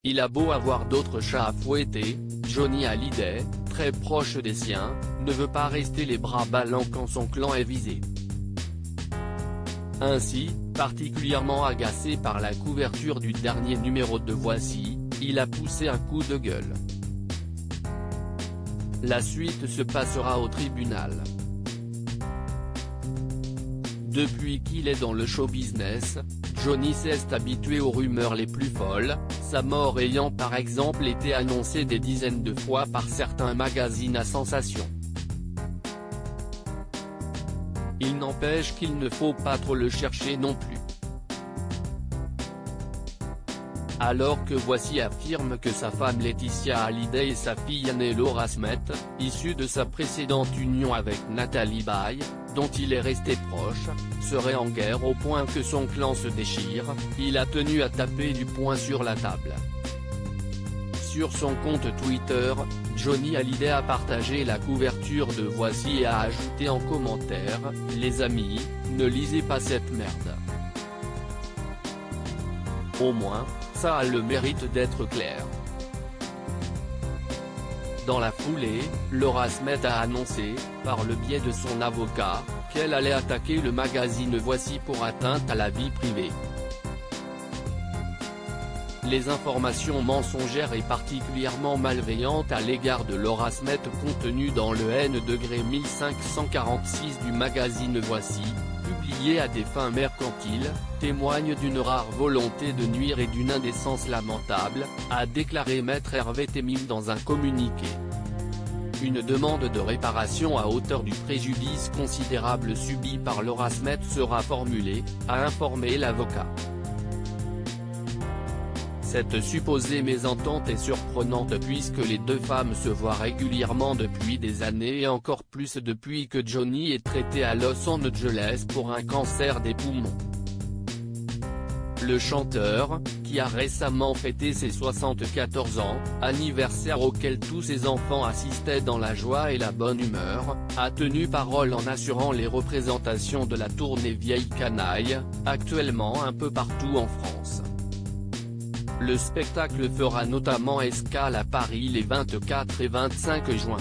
Il a beau avoir d'autres chats à fouetter, Johnny Hallyday, très proche des siens, ne veut pas rester les bras ballants quand son clan est visé. Ainsi, particulièrement agacé par la couverture du dernier numéro de Voici, il a poussé un coup de gueule. La suite se passera au tribunal. Depuis qu'il est dans le show business, Johnny s'est habitué aux rumeurs les plus folles, sa mort ayant par exemple été annoncée des dizaines de fois par certains magazines à sensation. Il n'empêche qu'il ne faut pas trop le chercher non plus. Alors que Voici affirme que sa femme Laetitia Hallyday et sa fille aînée Laura Smith, issue de sa précédente union avec Natalie Baye, dont il est resté proche, seraient en guerre au point que son clan se déchire, il a tenu à taper du poing sur la table. Sur son compte Twitter, Johnny Hallyday a partagé la couverture de Voici et a ajouté en commentaire « Les amis, ne lisez pas cette merde. Au moins, ça a le mérite d'être clair ». Dans la foulée, Laura Smith a annoncé, par le biais de son avocat, qu'elle allait attaquer le magazine Voici pour atteinte à la vie privée. Les informations mensongères et particulièrement malveillantes à l'égard de Laura Smith contenues dans le N-1546 du magazine Voici, publié à des fins mercantiles, témoignent d'une rare volonté de nuire et d'une indécence lamentable, a déclaré Maître Hervé Temim dans un communiqué. Une demande de réparation à hauteur du préjudice considérable subi par Laura Smith sera formulée, a informé l'avocat. Cette supposée mésentente est surprenante puisque les deux femmes se voient régulièrement depuis des années et encore plus depuis que Johnny est traité à Los Angeles pour un cancer des poumons. Le chanteur, qui a récemment fêté ses 74 ans, anniversaire auquel tous ses enfants assistaient dans la joie et la bonne humeur, a tenu parole en assurant les représentations de la tournée Vieille Canaille, actuellement un peu partout en France. Le spectacle fera notamment escale à Paris les 24 et 25 juin.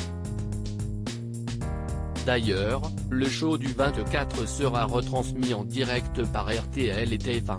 D'ailleurs, le show du 24 sera retransmis en direct par RTL et TF1.